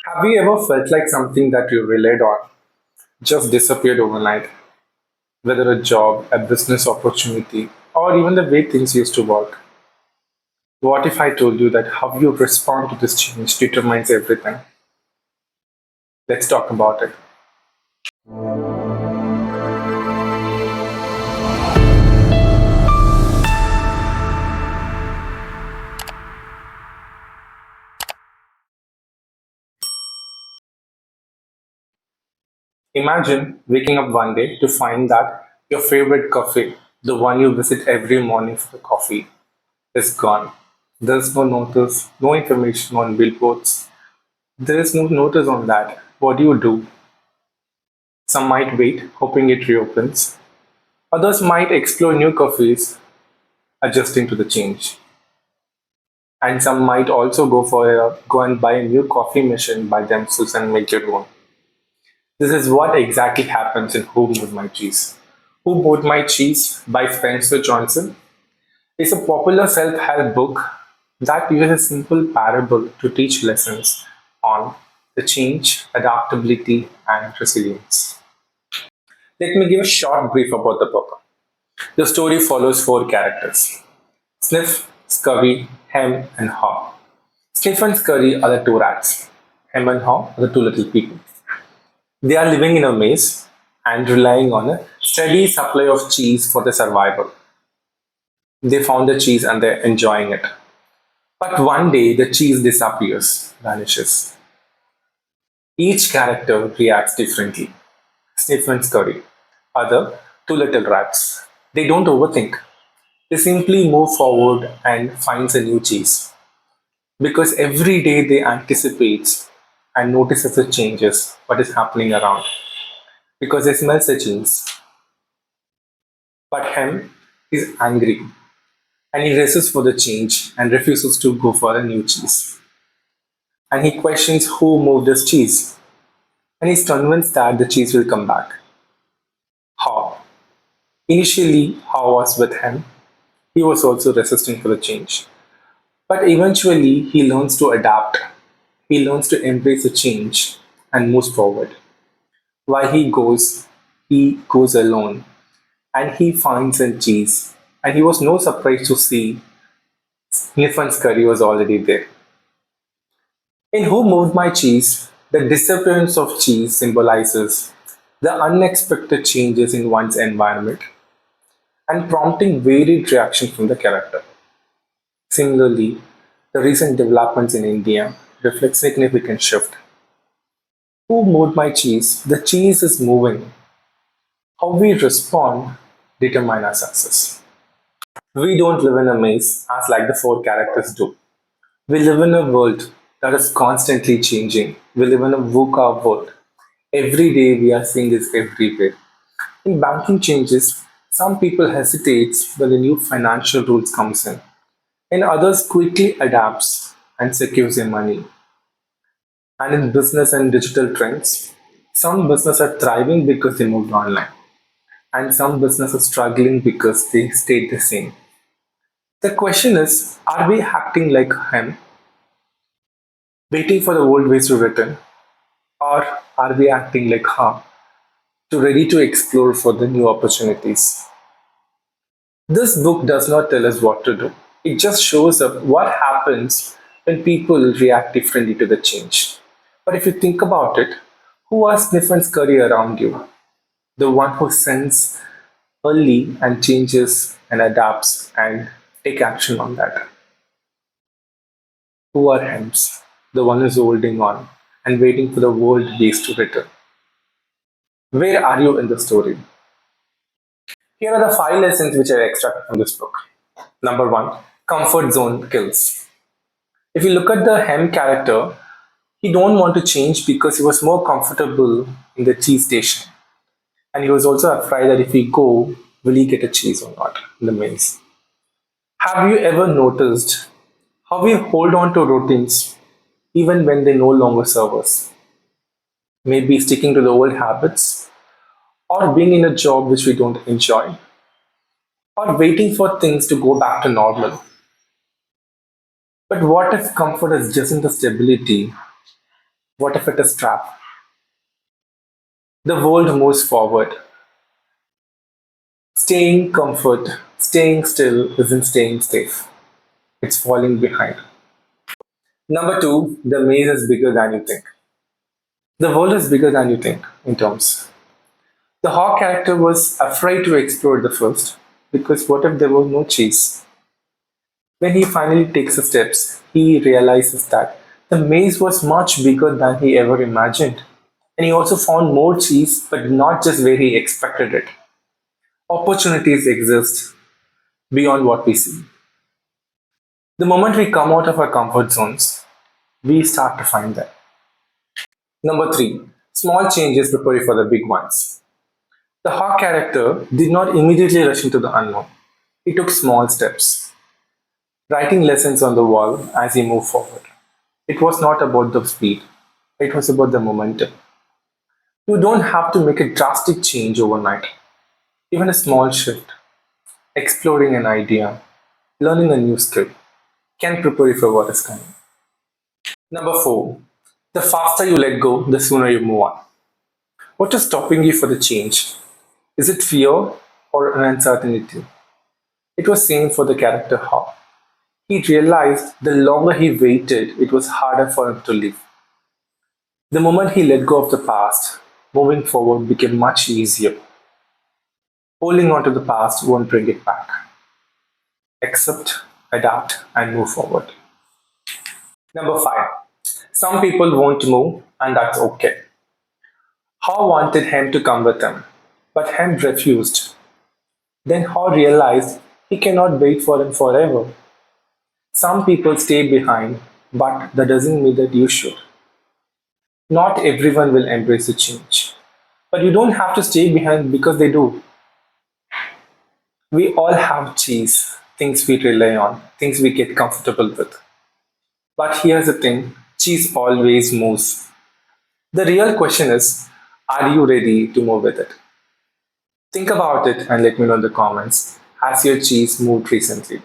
Have you ever felt like something that you relied on just disappeared overnight? Whether a job, a business opportunity, or even the way things used to work? What if I told you that how you respond to this change determines everything? Let's talk about it. Imagine waking up one day to find that your favorite coffee, the one you visit every morning for the coffee, is gone. There's no notice, no information on billboards. There is no notice on that. What do you do? Some might wait, hoping it reopens. Others might explore new coffees, adjusting to the change. And some might also go and buy a new coffee machine by themselves and make their own. This is what exactly happens in Who Moved My Cheese. Who Moved My Cheese by Spencer Johnson is a popular self-help book that uses a simple parable to teach lessons on the change, adaptability, and resilience. Let me give a short brief about the book. The story follows four characters: Sniff, Scurry, Hem, and Haw. Sniff and Scurry are the two rats. Hem and Haw are the two little people. They are living in a maze and relying on a steady supply of cheese for their survival. They found the cheese and they're enjoying it. But one day the cheese disappears, vanishes. Each character reacts differently. Sniff and Scurry are the two little rats. They don't overthink. They simply move forward and finds a new cheese. Because every day they anticipate and notices the changes, what is happening around. Because they smell the cheese. But Hem is angry and he resists for the change and refuses to go for a new cheese. And he questions who moved his cheese. And he's convinced that the cheese will come back. How? Initially, How was with him. He was also resisting for the change. But eventually, he learns to adapt. He learns to embrace the change and moves forward. While he goes alone and he finds a cheese. And he was no surprise to see Sniff and Scurry was already there. In Who Moved My Cheese, the disappearance of cheese symbolizes the unexpected changes in one's environment and prompting varied reaction from the character. Similarly, the recent developments in India reflect significant shift. Who moved my cheese? The cheese is moving. How we respond determine our success. We don't live in a maze as like the four characters do. We live in a world that is constantly changing. We live in a VUCA world. Every day we are seeing this everywhere. In banking changes, some people hesitate when the new financial rules comes in, and others quickly adapts and secures their money. And in business and digital trends, some businesses are thriving because they moved online, and some businesses are struggling because they stayed the same. The question is, are we acting like him, waiting for the old ways to return, or are we acting like her, to ready to explore for the new opportunities? This book does not tell us what to do. It just shows up what happens when people react differently to the change. But if you think about it, who are Sniff and Scurry around you? The one who sends early and changes and adapts and take action on that. Who are Hems? The one who's holding on and waiting for the world days to return. Where are you in the story? Here are the five lessons which I extracted from this book. Number one, comfort zone kills. If you look at the Hem character, he don't want to change because he was more comfortable in the cheese station. And he was also afraid that if he go, will he get a cheese or not in the maze. Have you ever noticed how we hold on to routines even when they no longer serve us? Maybe sticking to the old habits, or being in a job which we don't enjoy, or waiting for things to go back to normal. But what if comfort is just in the stability, What if it is trap? The world moves forward. Staying still isn't staying safe. It's falling behind. Number two, the maze is bigger than you think. The world is bigger than you think in terms. The hawk character was afraid to explore the first because what if there was no chase? When he finally takes the steps, he realizes that the maze was much bigger than he ever imagined. And he also found more cheese, but not just where he expected it. Opportunities exist beyond what we see. The moment we come out of our comfort zones, we start to find them. Number three, small changes prepare you for the big ones. The hawk character did not immediately rush into the unknown. He took small steps, writing lessons on the wall as he moved forward. It was not about the speed, it was about the momentum. You don't have to make a drastic change overnight. Even a small shift, exploring an idea, learning a new skill, can prepare you for what is coming. Number four, the faster you let go, the sooner you move on. What is stopping you for the change? Is it fear or an uncertainty? It was same for the character Hawk. He realized the longer he waited, it was harder for him to leave. The moment he let go of the past, moving forward became much easier. Holding on to the past won't bring it back. Accept, adapt, and move forward. Number five, some people won't move, and that's okay. Haw wanted Hem to come with him, but Hem refused. Then Haw realized he cannot wait for him forever. Some people stay behind, but that doesn't mean that you should. Not everyone will embrace the change. But you don't have to stay behind because they do. We all have cheese, things we rely on, things we get comfortable with. But here's the thing, cheese always moves. The real question is, are you ready to move with it? Think about it and let me know in the comments. Has your cheese moved recently?